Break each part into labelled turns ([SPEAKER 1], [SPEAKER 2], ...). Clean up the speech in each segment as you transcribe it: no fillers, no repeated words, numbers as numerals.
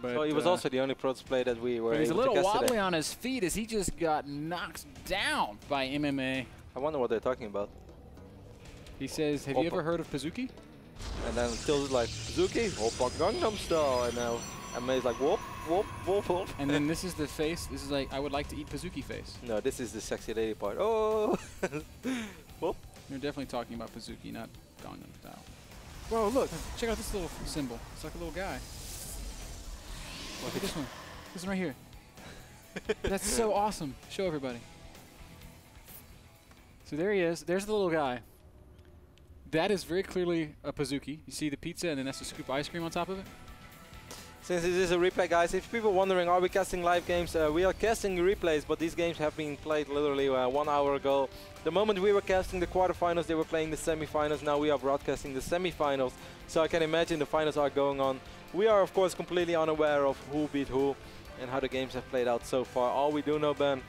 [SPEAKER 1] But
[SPEAKER 2] so he was also the only Protoss player that we were able to
[SPEAKER 1] he's a little
[SPEAKER 2] guess
[SPEAKER 1] wobbly
[SPEAKER 2] today.
[SPEAKER 1] on his feet as he just got knocked down by MMA.
[SPEAKER 2] I wonder what they're talking about.
[SPEAKER 1] He says, have you ever heard of Pazuki?
[SPEAKER 2] And then Tills is like, Pazuki, Oppa Gangnam Style. And now MMA's like, whoop, whoop, whoop, whoop.
[SPEAKER 1] And then this is the face. This is like, I would like to eat Pazuki face.
[SPEAKER 2] No, this is the sexy lady part. Oh! Whoop.
[SPEAKER 1] You're definitely talking about Pazuki, not Gangnam Style. Whoa, look. Check out this little symbol. It's like a little guy. Look at this one. This one right here. That's so awesome. Show everybody. So there he is. There's the little guy. That is very clearly a Pazuki. You see the pizza, and then that's a scoop of ice cream on top of it?
[SPEAKER 2] Since this is a replay, guys, if people are wondering, are we casting live games? We are casting replays, but these games have been played literally 1 hour ago. The moment we were casting the quarterfinals, they were playing the semifinals. Now we are broadcasting the semifinals, so I can imagine the finals are going on. We are, of course, completely unaware of who beat who and how the games have played out so far. All we do know, Ben,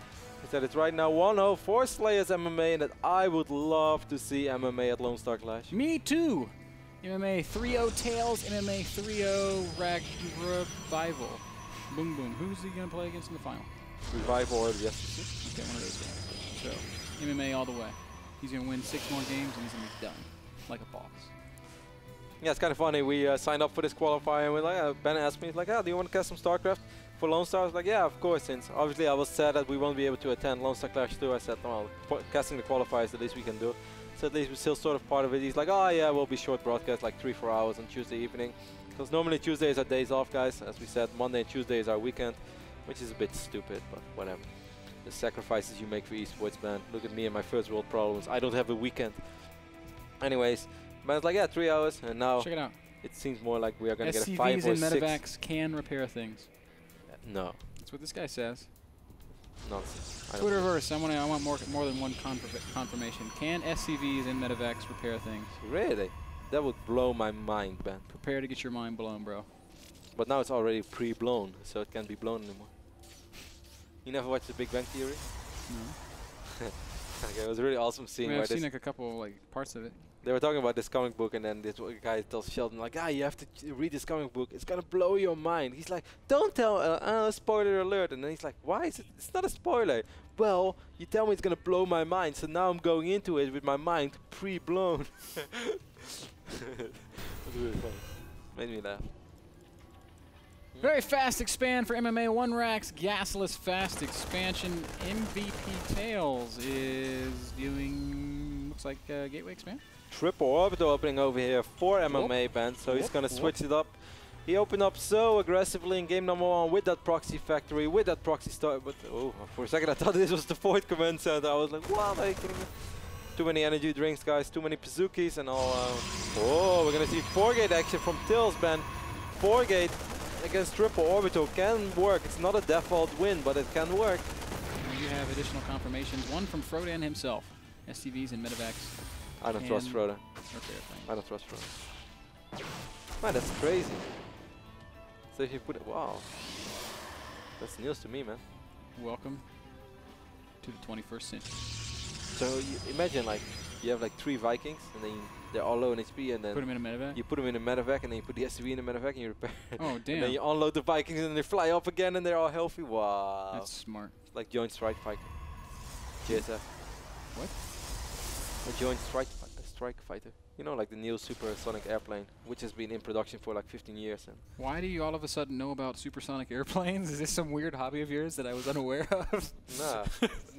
[SPEAKER 2] is that it's right now 1-0 for Slayers MMA, and that I would love to see MMA at Lone Star Clash.
[SPEAKER 1] Me too! MMA 3-0 Tails, MMA 3-0 Revival. Boom boom. Who's he going to play against in the final?
[SPEAKER 2] Revival or the SEC?
[SPEAKER 1] Okay, one of those games. So, MMA all the way. He's going to win 6 more games and he's going to be done. Like a boss.
[SPEAKER 2] Yeah, it's kind of funny. We signed up for this qualifier, and we're like, Ben asked me, he's like, do you want to cast some StarCraft for Lone Star? I was like, yeah, of course, since obviously I was sad that we won't be able to attend Lone Star Clash 2. I said, well, casting the qualifier is the least we can do. So at least we're still sort of part of it. He's like, oh yeah, we'll be short broadcast, like 3-4 hours on Tuesday evening. Because normally Tuesdays are days off, guys. As we said, Monday and Tuesday is our weekend, which is a bit stupid, but whatever. The sacrifices you make for esports, man. Look at me and my first world problems. I don't have a weekend. Anyways, Ben's like, yeah, 3 hours, and now
[SPEAKER 1] check it out.
[SPEAKER 2] It seems more like we are going to get a 5
[SPEAKER 1] SCVs
[SPEAKER 2] or
[SPEAKER 1] and
[SPEAKER 2] 6.
[SPEAKER 1] medevacs can repair things.
[SPEAKER 2] No.
[SPEAKER 1] That's what this guy says.
[SPEAKER 2] Nonsense.
[SPEAKER 1] Twitterverse, I want more than one confirmation. Can SCVs and medevacs repair things?
[SPEAKER 2] Really? That would blow my mind, Ben.
[SPEAKER 1] Prepare to get your mind blown, bro.
[SPEAKER 2] But now it's already pre-blown, so it can't be blown anymore. You never watched The Big Bang Theory?
[SPEAKER 1] No.
[SPEAKER 2] Okay, it was a really awesome scene.
[SPEAKER 1] I've seen like a couple parts of it.
[SPEAKER 2] They were talking about this comic book, and then this guy tells Sheldon, like, you have to read this comic book. It's going to blow your mind. He's like, don't tell, spoiler alert. And then he's like, why is it? It's not a spoiler. Well, you tell me it's going to blow my mind, so now I'm going into it with my mind pre-blown. It was really funny. Made me laugh.
[SPEAKER 1] Very fast expand for MMA 1 racks. Gasless fast expansion. MVP Tails is doing, looks like gateway expand.
[SPEAKER 2] Triple orbital opening over here for MMA band, so he's gonna switch it up. He opened up so aggressively in game number 1 with that proxy factory, with that proxy start. But oh, for a second I thought this was the Void command center. I was like, what are you kidding me? Too many energy drinks, guys. Too many Pazukis and all. Oh, we're gonna see 4-gate action from Tills band. 4-gate against triple orbital can work. It's not a default win, but it can work.
[SPEAKER 1] And you have additional confirmations. One from Frodan himself. SCVs and medevacs.
[SPEAKER 2] I don't trust Frodan. I don't trust Frodan. Man, that's crazy. So if you put it, wow. That's news to me, man.
[SPEAKER 1] Welcome to the 21st century.
[SPEAKER 2] So you imagine, like, you have like 3 Vikings, and then they're all low in HP, and then
[SPEAKER 1] put them in a medevac?
[SPEAKER 2] You put them in a medevac, and then you put the SCV in a medevac, and you repair.
[SPEAKER 1] Oh, damn.
[SPEAKER 2] And then you unload the Vikings, and they fly up again, and they're all healthy. Wow.
[SPEAKER 1] That's smart.
[SPEAKER 2] It's like Joint Strike Fighter. JSF.
[SPEAKER 1] What?
[SPEAKER 2] A Joint Strike Fighter. You know, like the new supersonic airplane, which has been in production for like 15 years. And
[SPEAKER 1] why do you all of a sudden know about supersonic airplanes? Is this some weird hobby of yours that I was unaware of?
[SPEAKER 2] Nah.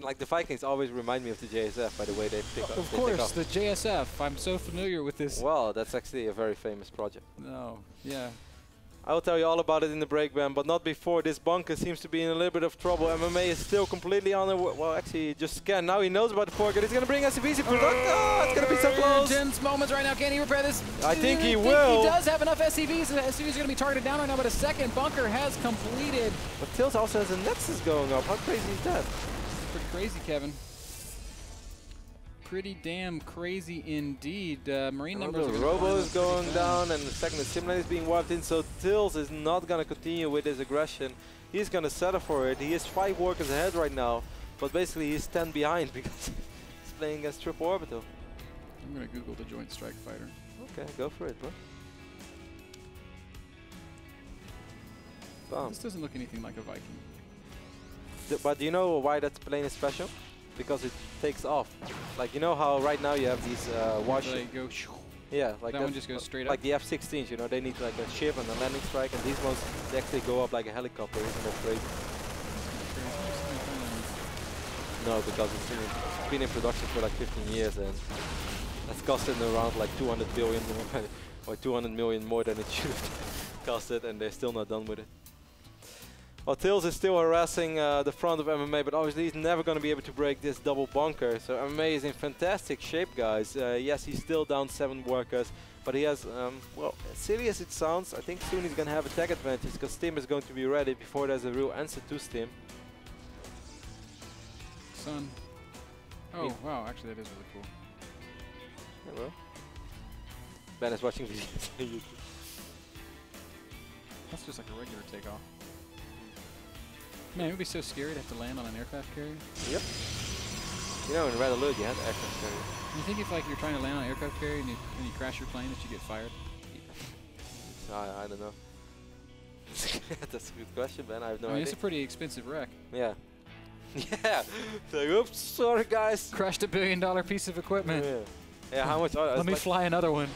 [SPEAKER 2] Like the Vikings always remind me of the JSF by the way they pick up.
[SPEAKER 1] Of course, the JSF. I'm so familiar with this.
[SPEAKER 2] Well, that's actually a very famous project.
[SPEAKER 1] No. Yeah.
[SPEAKER 2] I will tell you all about it in the break, Ben, but not before. This bunker seems to be in a little bit of trouble. MMA is still completely on the well, actually, he just scanned. Now he knows about the forget. He's going to bring SCVs. Oh, it's going to be so close.
[SPEAKER 1] Tense moments right now. Can he repair this?
[SPEAKER 2] I think he will.
[SPEAKER 1] He does have enough SCVs. The SCVs are going to be targeted down right now, but a second bunker has completed.
[SPEAKER 2] But Tills also has a Nexus going up. How crazy is that?
[SPEAKER 1] Pretty crazy, Kevin. Pretty damn crazy indeed. Marine numbers are
[SPEAKER 2] Robo is going down, and the second the Simulator is being wiped in, so Tills is not going to continue with his aggression. He's going to settle for it. He is 5 workers ahead right now, but basically he's 10 behind because he's playing against triple orbital.
[SPEAKER 1] I'm going to Google the Joint Strike Fighter.
[SPEAKER 2] Okay, go for it, bro. Bam.
[SPEAKER 1] This doesn't look anything like a Viking.
[SPEAKER 2] But do you know why that plane is special? Because it takes off. Like, you know how right now you have these
[SPEAKER 1] They go.
[SPEAKER 2] yeah, like
[SPEAKER 1] that one just goes straight
[SPEAKER 2] like
[SPEAKER 1] up.
[SPEAKER 2] the F-16s, you know, they need like a ship and a landing strike, and these ones they actually go up like a helicopter. Isn't that crazy? No, because it's been in production for like 15 years, and that's costing around like 200 billion or 200 million more than it should have costed, and they're still not done with it. Well, Tails is still harassing the front of MMA, but obviously he's never going to be able to break this double bunker. So MMA is in fantastic shape, guys. Yes, he's still down 7 workers, but he has, well, as silly as it sounds, I think soon he's going to have attack advantage because Stim is going to be ready before there's a real answer to Stim.
[SPEAKER 1] Sun. Oh, wow, actually that is really cool.
[SPEAKER 2] Yeah, well. Ben is watching videos on YouTube.
[SPEAKER 1] That's just like a regular takeoff. Man, it would be so scary to have to land on an aircraft carrier.
[SPEAKER 2] Yep. You know, in Red Alert you had aircraft carrier.
[SPEAKER 1] You think if like you're trying to land on an aircraft carrier and you crash your plane that you get fired?
[SPEAKER 2] I don't know. That's a good question, Ben. I have no idea.
[SPEAKER 1] It's a pretty expensive wreck.
[SPEAKER 2] Yeah. Yeah. Like, oops, sorry guys.
[SPEAKER 1] Crashed $1 billion piece of equipment.
[SPEAKER 2] Yeah. Yeah, how much?
[SPEAKER 1] Let me fly another one.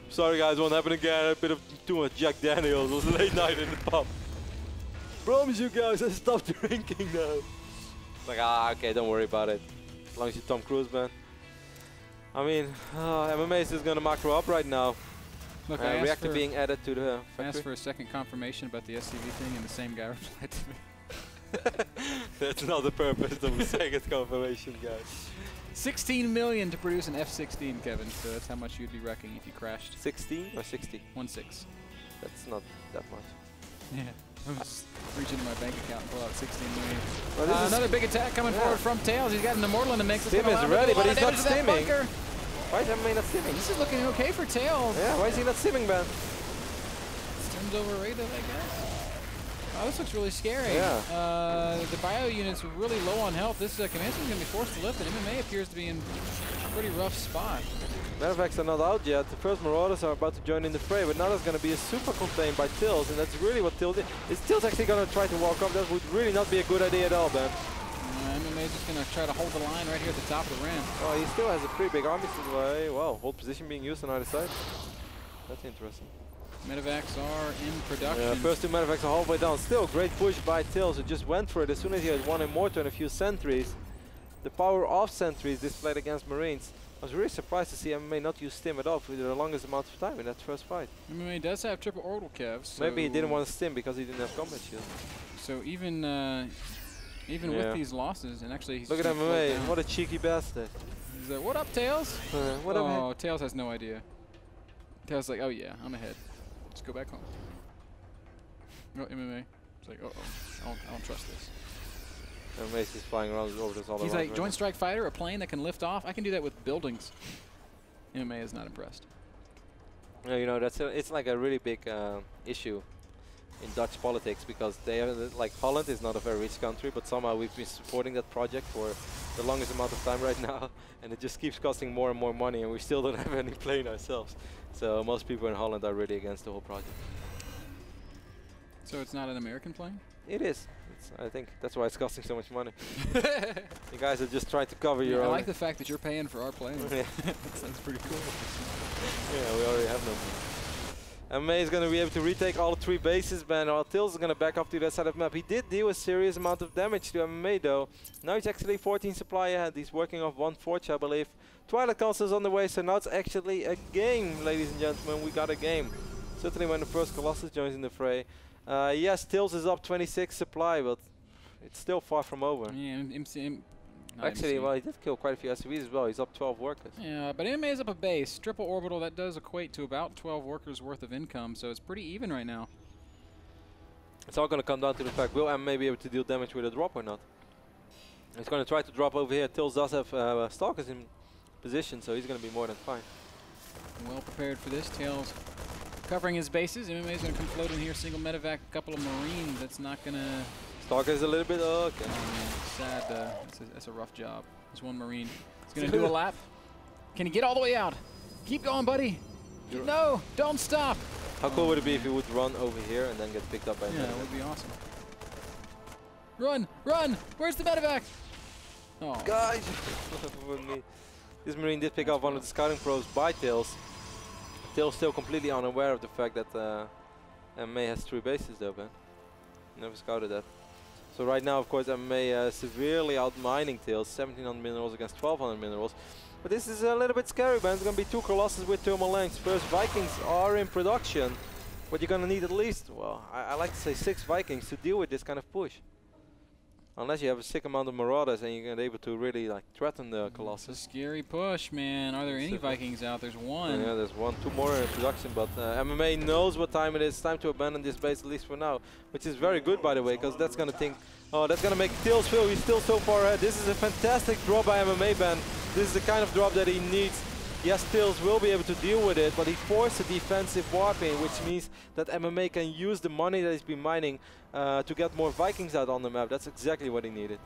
[SPEAKER 2] Sorry guys, won't happen again. A bit of too much Jack Daniels. It was late night in the pub. Promise you guys, I stopped drinking now. Like, okay, don't worry about it. As long as you're Tom Cruise, man. I mean, MMA is just gonna macro up right now.
[SPEAKER 1] Look,
[SPEAKER 2] reactor being added to the
[SPEAKER 1] I asked for a second confirmation about the SCV thing, and the same guy replied to me.
[SPEAKER 2] That's not the purpose of a second confirmation, guys.
[SPEAKER 1] 16 million to produce an F-16, Kevin. So that's how much you'd be wrecking if you crashed.
[SPEAKER 2] 16 or 60?
[SPEAKER 1] 1.6.
[SPEAKER 2] That's not that much.
[SPEAKER 1] Yeah. I'm just reaching into my bank account and pull out 16 million.
[SPEAKER 2] Well,
[SPEAKER 1] another big attack coming forward from Tails. He's got an Immortal in the mix.
[SPEAKER 2] Stim is ready, but he's not stimming. Why is MMA not stimming?
[SPEAKER 1] This is looking okay for Tails.
[SPEAKER 2] Yeah, why is he not stimming, man?
[SPEAKER 1] Stim's overrated, I guess. Oh, this looks really scary.
[SPEAKER 2] Yeah.
[SPEAKER 1] The bio units are really low on health. This Comanche is going to be forced to lift, and MMA appears to be in a pretty rough spot.
[SPEAKER 2] Medevacs are not out yet. The first Marauders are about to join in the fray, but now there's going to be a super contain by Tails, and that's really what Tails did. Is Tails actually going to try to walk up? That would really not be a good idea at all, man.
[SPEAKER 1] MMA is just going to try to hold the line right here at the top of the ramp.
[SPEAKER 2] Oh, he still has a pretty big army to the way. Wow, hold position being used on either side. That's interesting.
[SPEAKER 1] Medevacs are in production.
[SPEAKER 2] Yeah, first 2 Medevacs are halfway down. Still, great push by Tails, who just went for it as soon as he had 1 Immortal and a few sentries. The power of sentries displayed against Marines. I was really surprised to see MMA not use Stim at all for the longest amount of time in that first fight.
[SPEAKER 1] MMA does have triple orbital kevs. So
[SPEAKER 2] maybe he didn't want to Stim because he didn't have combat shield.
[SPEAKER 1] So even with these losses, and actually he's
[SPEAKER 2] look at MMA, what a cheeky bastard.
[SPEAKER 1] He's like, what up, Tails?
[SPEAKER 2] What up?
[SPEAKER 1] Oh, Tails has no idea. Tails is like, oh yeah, I'm ahead. Let's go back home. No, MMA. It's like, uh-oh, I don't trust this.
[SPEAKER 2] MMA's just flying around with orbitals all around.
[SPEAKER 1] He's like, Joint Strike Fighter, a plane that can lift off? I can do that with buildings. MMA is not impressed.
[SPEAKER 2] Yeah, you know, it's like a really big issue in Dutch politics, because they are, like, Holland is not a very rich country, but somehow we've been supporting that project for the longest amount of time right now, and it just keeps costing more and more money, and we still don't have any plane ourselves. So most people in Holland are really against the whole project.
[SPEAKER 1] So it's not an American plane?
[SPEAKER 2] It is. I think that's why it's costing so much money. You guys are just trying to cover your own.
[SPEAKER 1] I like the fact that you're paying for our plane.
[SPEAKER 2] Yeah.
[SPEAKER 1] That's pretty cool.
[SPEAKER 2] Yeah, we already have them. MMA is going to be able to retake all 3 bases, man. While Tails is going to back up to that side of the map. He did deal a serious amount of damage to MMA, though. Now he's actually 14 supply ahead. He's working off 1 Forge, I believe. Twilight Council is on the way, so now it's actually a game, ladies and gentlemen. We got a game. Certainly when the first Colossus joins in the fray. Yes, Tails is up 26 supply, but it's still far from over.
[SPEAKER 1] Yeah,
[SPEAKER 2] actually, well, he did kill quite a few SCVs as well. He's up 12 workers.
[SPEAKER 1] Yeah, but MMA is up a base. Triple orbital, that does equate to about 12 workers worth of income, so it's pretty even right now.
[SPEAKER 2] It's all going to come down to the fact, will MMA be able to deal damage with a drop or not? He's going to try to drop over here. Tails does have Stalkers in position, so he's going to be more than fine.
[SPEAKER 1] Well prepared for this. Tails covering his bases. MMA is going to come float in here. Single medevac, a couple of Marines. That's not going to...
[SPEAKER 2] Stalker is a little bit... okay.
[SPEAKER 1] Oh, man, sad. That's a rough job. There's 1 Marine. He's going to do a lap. Can he get all the way out? Keep going, buddy. No, don't stop.
[SPEAKER 2] How cool would it be if he would run over here and then get picked up by
[SPEAKER 1] Yeah, that would be awesome. Run! Run! Where's the medevac? Oh.
[SPEAKER 2] Guys! This Marine did pick up one of the scouting probes by Tails. Tails still completely unaware of the fact that MMA has 3 bases though, man. Never scouted that. So right now, of course, MMA severely outmining Tails. 1700 minerals against 1200 minerals. But this is a little bit scary, man. It's going to be 2 Colossus with thermal lengths. First Vikings are in production. But you're going to need at least, well, I like to say 6 Vikings to deal with this kind of push. Unless you have a sick amount of Marauders and you're able to really like threaten the Colossus.
[SPEAKER 1] It's a scary push, man. Are there any Vikings out? There's one.
[SPEAKER 2] Yeah, there's 1, 2 more in production, but MMA knows what time it is. It's time to abandon this base, at least for now. Which is very good, by the way, because that's going to think, oh, that's going to make Tails feel he's still so far ahead. This is a fantastic drop by MMA, Ben. This is the kind of drop that he needs. Yes, Tails will be able to deal with it, but he forced a defensive warping, which means that MMA can use the money that he's been mining to get more Vikings out on the map. That's exactly what he needed.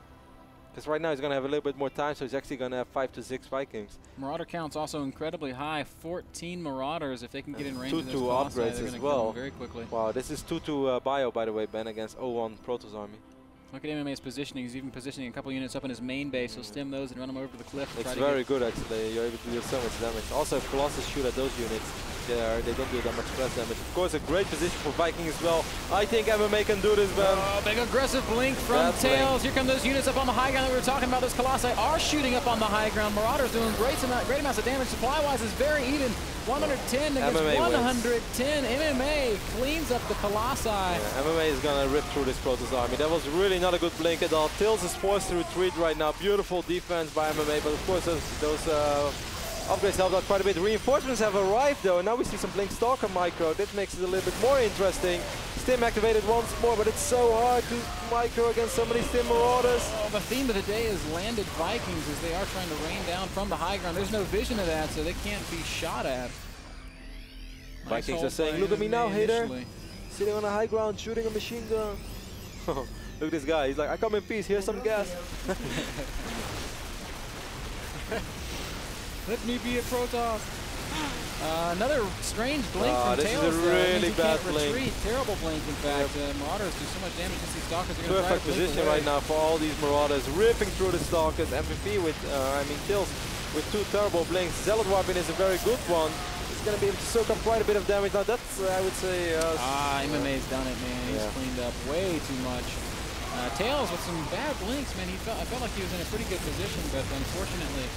[SPEAKER 2] Because right now he's going to have a little bit more time, so he's actually going to have 5 to 6 Vikings.
[SPEAKER 1] Marauder count's also incredibly high. 14 Marauders. If they can get in range of
[SPEAKER 2] 2 upgrades as well.
[SPEAKER 1] Very quickly.
[SPEAKER 2] Wow, this is 2 bio, by the way, Ben, against 0-1 Protoss army.
[SPEAKER 1] Look at MMA's positioning. He's even positioning a couple units up in his main base. He'll stem those and run them over to the cliff.
[SPEAKER 2] It's very good, actually. You're able to do so much damage. Also, if Colossus shoot at those units, they don't do that much splash damage. Of course, a great position for Viking as well. I think MMA can do this, man.
[SPEAKER 1] Oh, big aggressive blink from Tails. Here come those units up on the high ground that we were talking about. Those Colossi are shooting up on the high ground. Marauders doing great amounts of damage. Supply-wise is very even. 110 against
[SPEAKER 2] MMA
[SPEAKER 1] 110. MMA cleans up the Colossi.
[SPEAKER 2] Yeah, MMA is going to rip through this Protoss army. That was really not a good blink at all. Tails is forced to retreat right now. Beautiful defense by MMA, but of course those upgrades helped out quite a bit. Reinforcements have arrived though, and now we see some Blink Stalker micro. This makes it a little bit more interesting. Stim activated once more, but it's so hard to micro against so many Stim Marauders.
[SPEAKER 1] Oh, the theme of the day is landed Vikings as they are trying to rain down from the high ground. There's no vision of that, so they can't be shot at.
[SPEAKER 2] Vikings are saying, look at me now, hater. Sitting on a high ground, shooting a machine gun. Look at this guy, he's like, I come in peace, here's some gas.
[SPEAKER 1] Let me be a Protoss. Another strange blink from
[SPEAKER 2] this
[SPEAKER 1] Tails.
[SPEAKER 2] Is a really bad blink.
[SPEAKER 1] Retreat. Terrible blink, in fact. Marauders do so much damage against these Stalkers.
[SPEAKER 2] Perfect position right now for all these Marauders, ripping through the Stalkers. MVP with, Tails with 2 terrible blinks. Zealot Warping is a very good one. He's going to be able to soak up quite a bit of damage. Now that's, I would say...
[SPEAKER 1] MMA's done it, man. He's cleaned up way too much. Tails with some bad blinks, man. I felt like he was in a pretty good position, but unfortunately...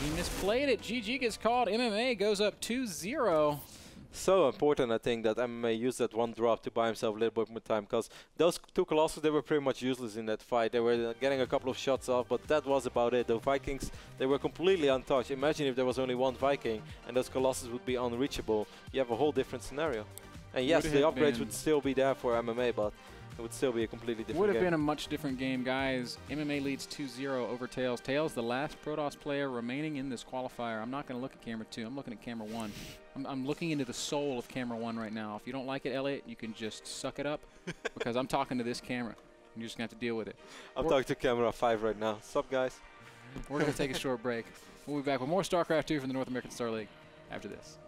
[SPEAKER 1] he misplayed it. GG gets called. MMA goes up 2-0.
[SPEAKER 2] So important, I think, that MMA used that 1 drop to buy himself a little bit more time, because those 2 Colossus, they were pretty much useless in that fight. They were getting a couple of shots off, but that was about it. The Vikings, they were completely untouched. Imagine if there was only 1 Viking and those Colossus would be unreachable. You have a whole different scenario. And yes, the upgrades would still be there for MMA, but it would still be a completely different game.
[SPEAKER 1] Would have been a much different game, guys. MMA leads 2-0 over Tails. Tails, the last Protoss player remaining in this qualifier. I'm not going to look at camera 2. I'm looking at camera 1. I'm looking into the soul of camera 1 right now. If you don't like it, Elliot, you can just suck it up because I'm talking to this camera. You're just going to have to deal with it.
[SPEAKER 2] I'm talking to camera 5 right now. Sup, guys?
[SPEAKER 1] We're going to take a short break. We'll be back with more StarCraft 2 from the North American Star League after this.